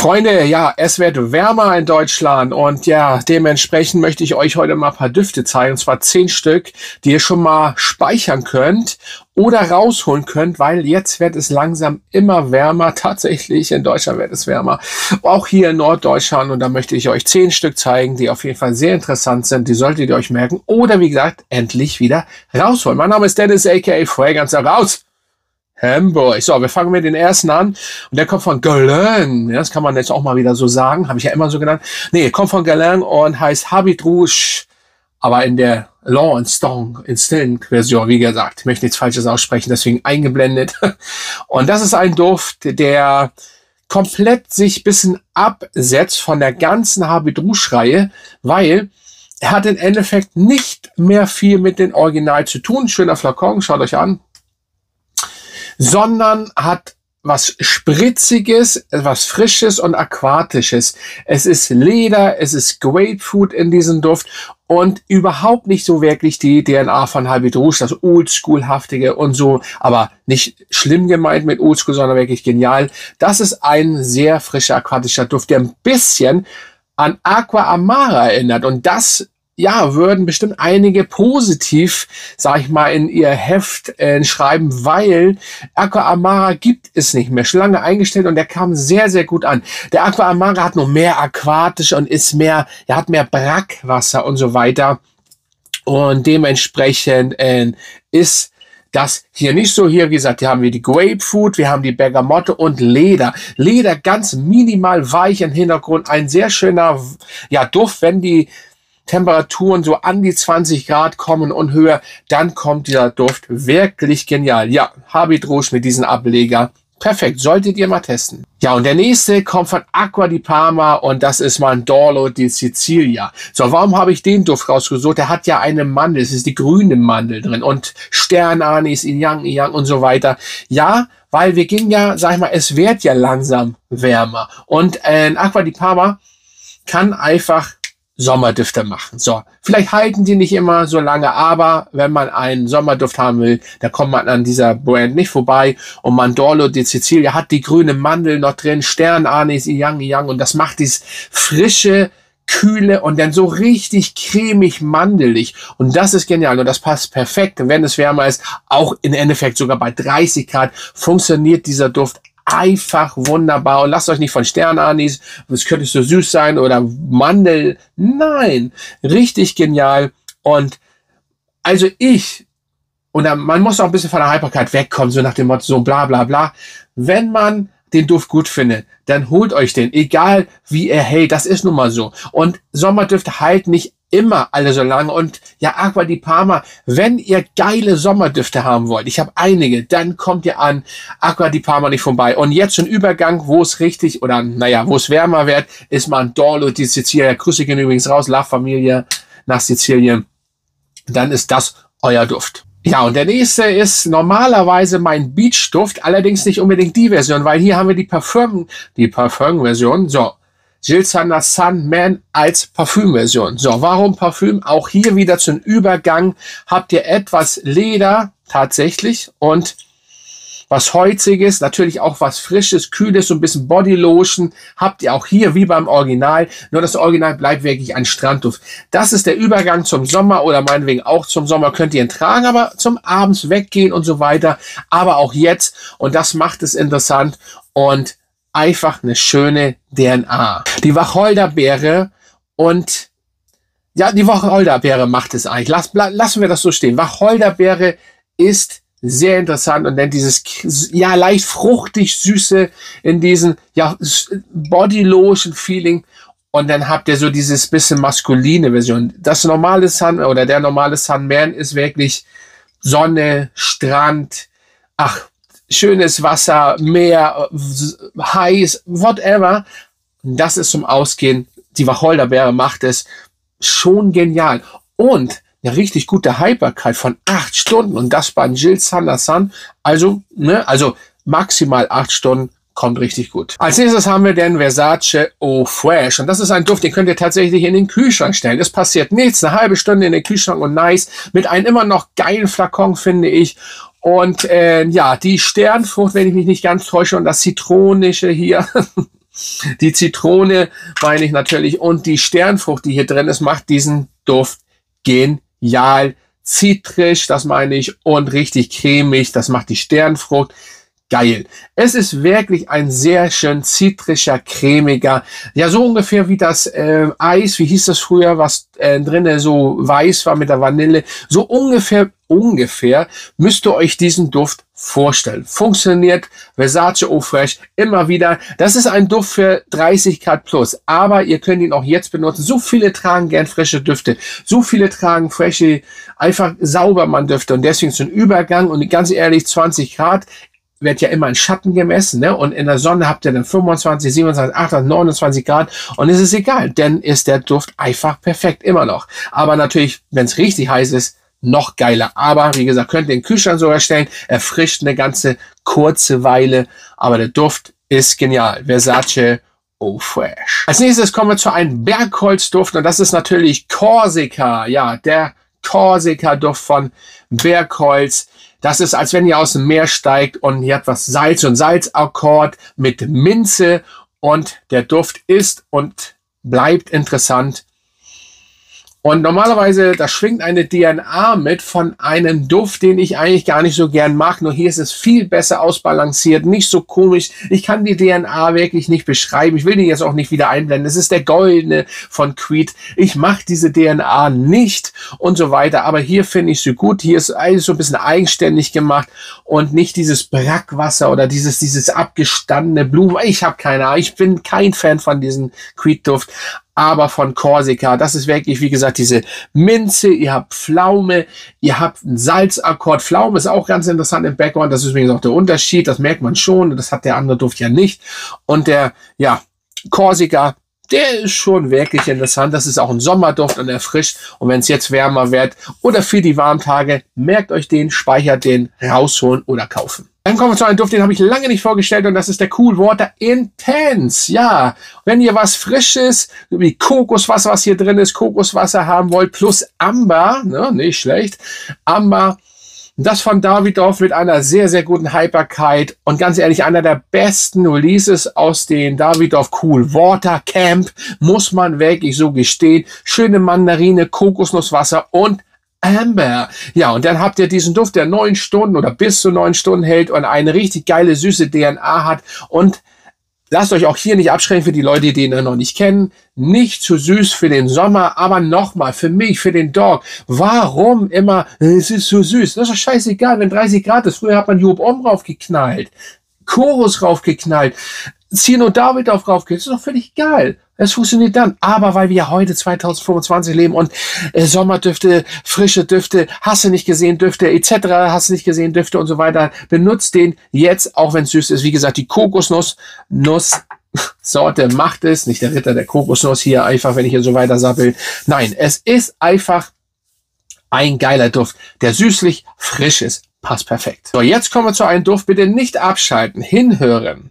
Freunde, ja, es wird wärmer in Deutschland und ja, dementsprechend möchte ich euch heute mal ein paar Düfte zeigen, und zwar 10 Stück, die ihr schon mal speichern könnt oder rausholen könnt, weil jetzt wird es langsam immer wärmer. Tatsächlich, in Deutschland wird es wärmer, auch hier in Norddeutschland, und da möchte ich euch 10 Stück zeigen, die auf jeden Fall sehr interessant sind, die solltet ihr euch merken oder wie gesagt, endlich wieder rausholen. Mein Name ist Dennis, aka Fragrance raus! Hamburg. So, wir fangen mit den ersten an. Und der kommt von Guerlain. Ja, das kann man jetzt auch mal wieder so sagen. Habe ich ja immer so genannt. Nee, kommt von Guerlain und heißt Habit Rouge. Aber in der Law and Stone Instinct Version, wie gesagt. Ich möchte nichts Falsches aussprechen, deswegen eingeblendet. Und das ist ein Duft, der komplett sich ein bisschen absetzt von der ganzen Habit Rouge Reihe, weil er hat im Endeffekt nicht mehr viel mit dem Original zu tun. Schöner Flakon, schaut euch an. Sondern hat was Spritziges, was Frisches und Aquatisches. Es ist Leder, es ist Grapefruit in diesem Duft und überhaupt nicht so wirklich die DNA von Habit Rouge, das Oldschool-haftige und so, aber nicht schlimm gemeint mit Oldschool, sondern wirklich genial. Das ist ein sehr frischer, aquatischer Duft, der ein bisschen an Aqua Amara erinnert, und das ja, würden bestimmt einige positiv, sag ich mal, in ihr Heft schreiben, weil Aqua Amara gibt es nicht mehr. Schon lange eingestellt und der kam sehr, sehr gut an. Der Aqua Amara hat nur mehr aquatisch und ist mehr, er hat mehr Brackwasser und so weiter. Und dementsprechend ist das hier nicht so. Hier, wie gesagt, hier haben wir die Grapefruit, wir haben die Bergamotte und Leder. Leder ganz minimal weich im Hintergrund. Ein sehr schöner, ja, Duft, wenn die Temperaturen so an die 20 Grad kommen und höher, dann kommt dieser Duft wirklich genial. Ja, Habit Rouge mit diesem Ableger. Perfekt, solltet ihr mal testen. Ja, und der nächste kommt von Acqua di Parma und das ist Mandorlo di Sicilia. So, warum habe ich den Duft rausgesucht? Der hat ja eine Mandel, es ist die grüne Mandel drin und Sternanis, Iyang und so weiter. Ja, weil wir gehen ja, sag ich mal, es wird ja langsam wärmer und Acqua di Parma kann einfach Sommerdüfte machen. So, vielleicht halten die nicht immer so lange, aber wenn man einen Sommerduft haben will, da kommt man an dieser Brand nicht vorbei. Und Mandorlo di Sicilia hat die grüne Mandel noch drin, Sternanis, Iyang und das macht dieses frische, kühle und dann so richtig cremig mandelig. Und das ist genial und das passt perfekt, wenn es wärmer ist. Auch im Endeffekt sogar bei 30 Grad funktioniert dieser Duft einfach wunderbar. Und lasst euch nicht von Sternanis, es könnte so süß sein, oder Mandel. Nein, richtig genial. Und also man muss auch ein bisschen von der Haltbarkeit wegkommen, so nach dem Motto, so bla bla bla. Wenn man den Duft gut findet, dann holt euch den, egal wie er hält, das ist nun mal so. Und Sommerdüfte halten nicht immer alle so lange. Und ja, Acqua di Parma, wenn ihr geile Sommerdüfte haben wollt, ich habe einige, dann kommt ihr an Acqua di Parma nicht vorbei. Und jetzt ein Übergang, wo es richtig, oder naja, wo es wärmer wird, ist Mandorlo di Sicilia. Grüße gehen übrigens raus, La Familia nach Sizilien. Dann ist das euer Duft. Ja, und der nächste ist normalerweise mein Beach-Duft, allerdings nicht unbedingt die Version, weil hier haben wir die Parfum-Version. So, Jil Sander Sun Man als Parfümversion. So, warum Parfüm? Auch hier wieder zum Übergang habt ihr etwas Leder tatsächlich und was Holziges, natürlich auch was Frisches, Kühles, so ein bisschen Bodylotion habt ihr auch hier wie beim Original. Nur das Original bleibt wirklich ein Strandduft. Das ist der Übergang zum Sommer oder meinetwegen auch zum Sommer könnt ihr ihn tragen, aber zum abends weggehen und so weiter. Aber auch jetzt, und das macht es interessant und einfach eine schöne DNA. Die Wacholderbeere und ja, die Wacholderbeere macht es eigentlich. Lassen wir das so stehen. Wacholderbeere ist sehr interessant und dann dieses ja leicht fruchtig süße in diesen ja Bodylotion Feeling und dann habt ihr so dieses bisschen maskuline Version. Das normale Sun oder der normale Sun Man ist wirklich Sonne, Strand, ach, schönes Wasser, Meer, heiß, whatever. Das ist zum Ausgehen. Die Wacholderbeere macht es schon genial und eine richtig gute Haltbarkeit von 8 Stunden und das bei Jil Sander Sun. Also maximal 8 Stunden, kommt richtig gut. Als nächstes haben wir den Versace Eau Fresh und das ist ein Duft, den könnt ihr tatsächlich in den Kühlschrank stellen. Es passiert nichts, eine halbe Stunde in den Kühlschrank und nice, mit einem immer noch geilen Flakon, finde ich. Und ja, die Sternfrucht, wenn ich mich nicht ganz täusche, und das Zitronische hier, Die Zitrone meine ich natürlich und die Sternfrucht, die hier drin ist, macht diesen Duft genial. Zitrisch, das meine ich, und richtig cremig, das macht die Sternfrucht. Geil. Es ist wirklich ein sehr schön zitrischer, cremiger, ja so ungefähr wie das Eis, wie hieß das früher, was drinnen so weiß war mit der Vanille. So ungefähr müsst ihr euch diesen Duft vorstellen. Funktioniert, Versace Eau Fraiche, immer wieder. Das ist ein Duft für 30 Grad plus, aber ihr könnt ihn auch jetzt benutzen. So viele tragen gern frische Düfte, so viele tragen frische, einfach Saubermann-Düfte und deswegen so ein Übergang und ganz ehrlich, 20 Grad wird ja immer in Schatten gemessen, ne? Und in der Sonne habt ihr dann 25, 27, 28, 29 Grad und es ist egal, denn ist der Duft einfach perfekt, immer noch. Aber natürlich, wenn es richtig heiß ist, noch geiler. Aber wie gesagt, könnt ihr den Kühlschrank so erstellen, erfrischt eine ganze kurze Weile, aber der Duft ist genial. Versace Eau Fraiche. Als nächstes kommen wir zu einem Bergholzduft und das ist natürlich Korsika. Ja, der Korsika-Duft von Bergholz. Das ist, als wenn ihr aus dem Meer steigt und ihr habt was Salz und Salzakkord mit Minze und der Duft ist und bleibt interessant. Und normalerweise, da schwingt eine DNA mit von einem Duft, den ich eigentlich gar nicht so gern mag. Nur hier ist es viel besser ausbalanciert, nicht so komisch. Ich kann die DNA wirklich nicht beschreiben. Ich will die jetzt auch nicht wieder einblenden. Es ist der goldene von Creed. Ich mag diese DNA nicht und so weiter. Aber hier finde ich sie gut. Hier ist alles so ein bisschen eigenständig gemacht und nicht dieses Brackwasser oder dieses abgestandene Blumen. Ich habe keine Ahnung. Ich bin kein Fan von diesem Creed-Duft. Aber von Korsika, das ist wirklich, wie gesagt, diese Minze, ihr habt Pflaume, ihr habt einen Salzakkord. Pflaume ist auch ganz interessant im Background, das ist übrigens auch der Unterschied, das merkt man schon, das hat der andere Duft ja nicht. Und der, ja, Korsika, der ist schon wirklich interessant, das ist auch ein Sommerduft und erfrischt. Und wenn es jetzt wärmer wird oder für die Warmtage, merkt euch den, speichert den, rausholen oder kaufen. Dann kommen wir zu einem Duft, den habe ich lange nicht vorgestellt und das ist der Cool Water Intense. Ja, wenn ihr was Frisches, wie Kokoswasser, was hier drin ist, Kokoswasser haben wollt, plus Amber, ne, nicht schlecht, Amber, das von Davidoff mit einer sehr, sehr guten Haltbarkeit und ganz ehrlich, einer der besten Releases aus den Davidoff Cool Water Camp, muss man wirklich so gestehen. Schöne Mandarine, Kokosnusswasser und Amber. Ja, und dann habt ihr diesen Duft, der 9 Stunden oder bis zu 9 Stunden hält und eine richtig geile, süße DNA hat. Und lasst euch auch hier nicht abschrecken für die Leute, die den noch nicht kennen. Nicht zu süß für den Sommer, aber nochmal, für mich, für den Dog. Warum immer, es ist so süß? Das ist doch scheißegal, wenn 30 Grad ist. Früher hat man Job Om raufgeknallt, Chorus raufgeknallt, Cino Davidoff raufgeknallt. Das ist doch völlig egal. Es funktioniert dann. Aber weil wir heute 2025 leben und Sommerdüfte, frische Düfte, hast du nicht gesehen Düfte etc., hast du nicht gesehen Düfte und so weiter, benutzt den jetzt, auch wenn es süß ist. Wie gesagt, die Kokosnuss-Sorte macht es. Nicht der Ritter der Kokosnuss hier einfach, wenn ich hier so weiter sappel. Nein, es ist einfach ein geiler Duft, der süßlich frisch ist. Passt perfekt. So, jetzt kommen wir zu einem Duft. Bitte nicht abschalten, hinhören.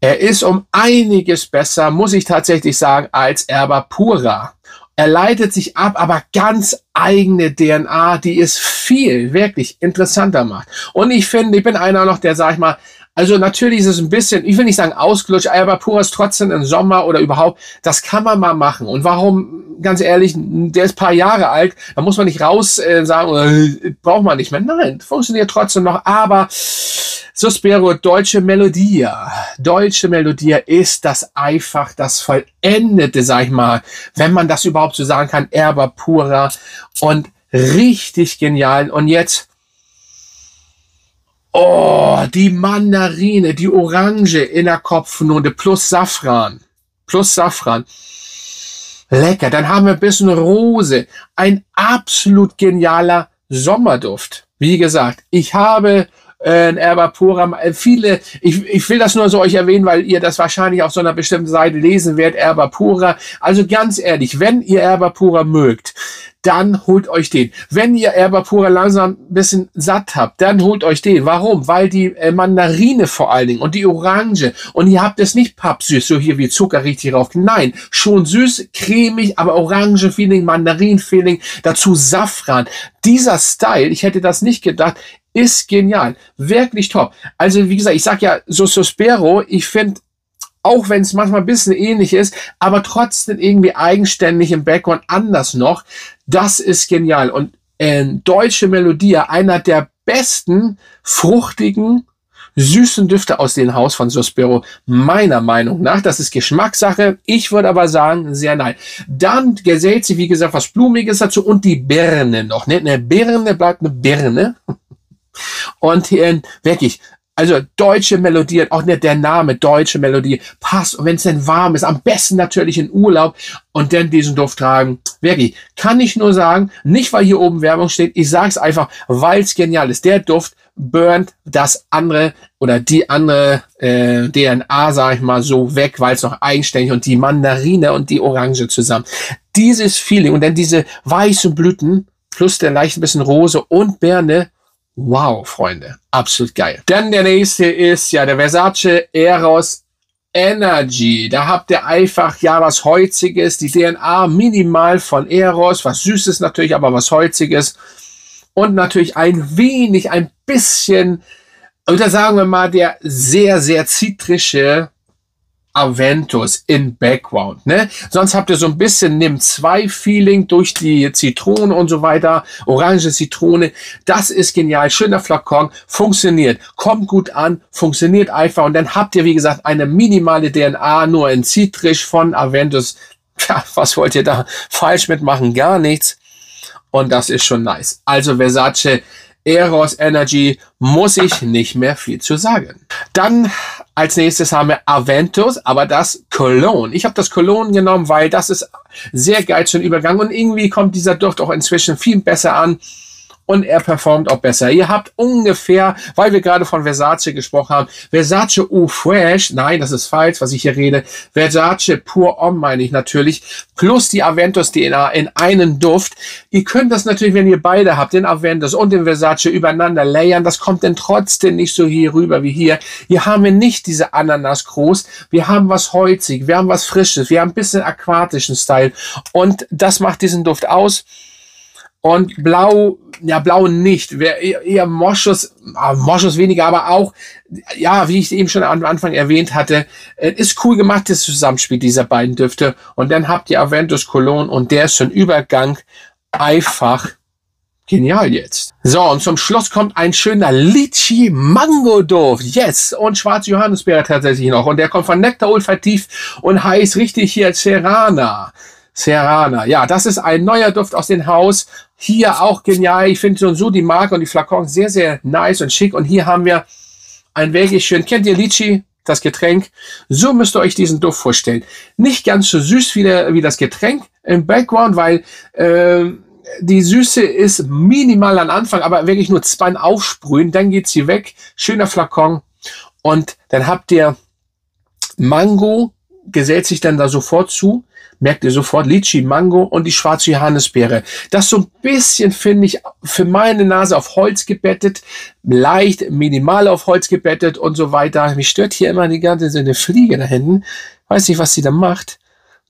Er ist um einiges besser, muss ich tatsächlich sagen, als Erba Pura. Er leitet sich ab, aber ganz eigene DNA, die es viel, wirklich interessanter macht. Und ich finde, ich bin einer noch, der, sag ich mal, also natürlich ist es ein bisschen, ich will nicht sagen ausgelutscht, Erba Pura ist trotzdem im Sommer oder überhaupt, das kann man mal machen. Und warum, ganz ehrlich, der ist ein paar Jahre alt, da muss man nicht raus sagen, braucht man nicht mehr. Nein, funktioniert trotzdem noch, aber Suspiro, Dolce Melodia. Dolce Melodia ist das einfach das Vollendete, sag ich mal, wenn man das überhaupt so sagen kann, Erba Pura und richtig genial. Und jetzt, oh, die Mandarine, die Orange in der Kopfnote plus Safran. Plus Safran. Lecker. Dann haben wir ein bisschen Rose. Ein absolut genialer Sommerduft. Wie gesagt, ich habe Erba Pura, viele, ich will das nur so euch erwähnen, weil ihr das wahrscheinlich auf so einer bestimmten Seite lesen werdet, Erba Pura. Also ganz ehrlich, wenn ihr Erba Pura mögt, dann holt euch den. Wenn ihr Erba Pura langsam ein bisschen satt habt, dann holt euch den. Warum? Weil die Mandarine vor allen Dingen und die Orange und ihr habt es nicht pappsüß, so hier wie Zucker richtig drauf. Nein, schon süß, cremig, aber Orange-Feeling, Mandarin-Feeling, dazu Safran. Dieser Style, ich hätte das nicht gedacht, ist genial. Wirklich top. Also wie gesagt, ich sag ja, so Suspiro, ich finde, auch wenn es manchmal ein bisschen ähnlich ist, aber trotzdem irgendwie eigenständig im Background anders noch. Das ist genial. Und Deutsche Melodie, einer der besten, fruchtigen, süßen Düfte aus dem Haus von Sospiro, meiner Meinung nach. Das ist Geschmackssache. Ich würde aber sagen, sehr nice. Dann gesellt sich, wie gesagt, was Blumiges dazu und die Birne noch. Ne? Eine Birne bleibt eine Birne. Und wirklich, also deutsche Melodie, auch nicht der Name, deutsche Melodie, passt. Und wenn es denn warm ist, am besten natürlich in Urlaub und dann diesen Duft tragen. Wirklich, kann ich nur sagen, nicht weil hier oben Werbung steht, ich sage es einfach, weil es genial ist. Der Duft burnt das andere oder die andere DNA, sage ich mal, so weg, weil es noch eigenständig und die Mandarine und die Orange zusammen. Dieses Feeling und dann diese weißen Blüten plus der leicht ein bisschen Rose und Birne. Wow, Freunde, absolut geil. Dann der nächste ist ja der Versace Eros Energy. Da habt ihr einfach ja was Holziges, die DNA minimal von Eros, was Süßes natürlich, aber was Holziges. Und natürlich ein bisschen, oder sagen wir mal, der sehr, sehr zitrische Aventus in Background, ne? Sonst habt ihr so ein bisschen NIM2-Feeling durch die Zitrone und so weiter, orange Zitrone. Das ist genial, schöner Flakon, funktioniert, kommt gut an, funktioniert einfach und dann habt ihr, wie gesagt, eine minimale DNA nur in zitrisch von Aventus. Tja, was wollt ihr da falsch mitmachen? Gar nichts. Und das ist schon nice. Also Versace Eros Energy, muss ich nicht mehr viel zu sagen. Dann als nächstes haben wir Aventus, aber das Cologne. Ich habe das Cologne genommen, weil das ist sehr geil zum Übergang und irgendwie kommt dieser Duft auch inzwischen viel besser an. Und er performt auch besser. Ihr habt ungefähr, weil wir gerade von Versace gesprochen haben, Versace Eau Fresh, nein, das ist falsch, was ich hier rede, Versace Pur Homme meine ich natürlich, plus die Aventus DNA in einen Duft. Ihr könnt das natürlich, wenn ihr beide habt, den Aventus und den Versace übereinander layern, das kommt dann trotzdem nicht so hier rüber wie hier. Hier haben wir nicht diese Ananas groß, wir haben was holzig, wir haben was Frisches, wir haben ein bisschen aquatischen Style und das macht diesen Duft aus. Und blau, ja, blau nicht, wäre eher Moschus, Moschus weniger, aber auch, ja, wie ich eben schon am Anfang erwähnt hatte, ist cool gemacht, das Zusammenspiel dieser beiden Düfte. Und dann habt ihr Aventus Cologne und der ist schon Übergang einfach genial jetzt. So, und zum Schluss kommt ein schöner Litchi-Mango-Duft. Yes! Und schwarze Johannisbeere tatsächlich noch. Und der kommt von Nectar Olfaktiv und heißt richtig hier Serrana. Serrana. Ja, das ist ein neuer Duft aus dem Haus. Hier auch genial. Ich finde so die Marke und die Flakons sehr, sehr nice und schick. Und hier haben wir ein wirklich schön, kennt ihr Litchi, das Getränk? So müsst ihr euch diesen Duft vorstellen. Nicht ganz so süß wie das Getränk im Background, weil die Süße ist minimal am Anfang, aber wirklich nur beim Aufsprühen. Dann geht sie weg. Schöner Flakon. Und dann habt ihr Mango, gesellt sich dann da sofort zu. Merkt ihr sofort, Litchi, Mango und die schwarze Johannisbeere. Das so ein bisschen, finde ich, für meine Nase auf Holz gebettet, leicht, minimal auf Holz gebettet und so weiter. Mich stört hier immer die ganze so eine Fliege da hinten. Weiß nicht, was sie da macht.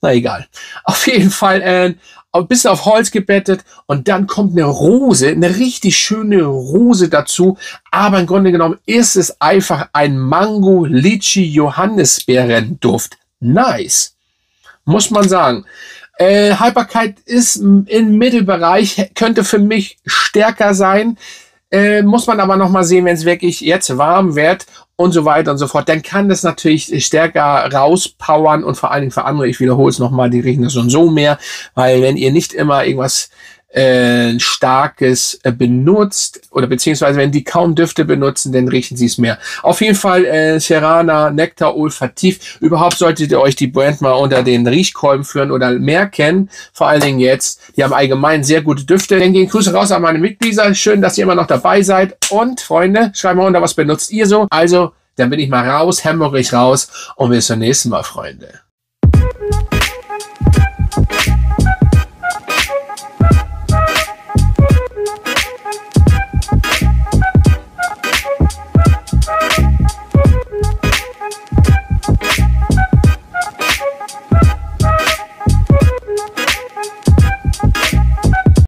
Na egal. Auf jeden Fall ein bisschen auf Holz gebettet und dann kommt eine Rose, eine richtig schöne Rose dazu. Aber im Grunde genommen ist es einfach ein Mango-Litchi-Johannisbeeren-Duft. Nice. Muss man sagen. Haltbarkeit ist im Mittelbereich, könnte für mich stärker sein. Muss man aber nochmal sehen, wenn es wirklich jetzt warm wird und so weiter und so fort. Dann kann das natürlich stärker rauspowern und vor allen Dingen für andere, ich wiederhole es nochmal, die riechen das so mehr, weil wenn ihr nicht immer irgendwas Starkes benutzt oder beziehungsweise wenn die kaum Düfte benutzen, dann riechen sie es mehr. Auf jeden Fall Serrana, Nectar Olfaktiv. Überhaupt solltet ihr euch die Brand mal unter den Riechkolben führen oder mehr kennen. Vor allen Dingen jetzt. Die haben allgemein sehr gute Düfte. Dann gehen Grüße raus an meine Mitglieder. Schön, dass ihr immer noch dabei seid. Und Freunde, schreibt mal unter, was benutzt ihr so. Also, dann bin ich mal raus, hämmer ich raus und bis zum nächsten Mal, Freunde.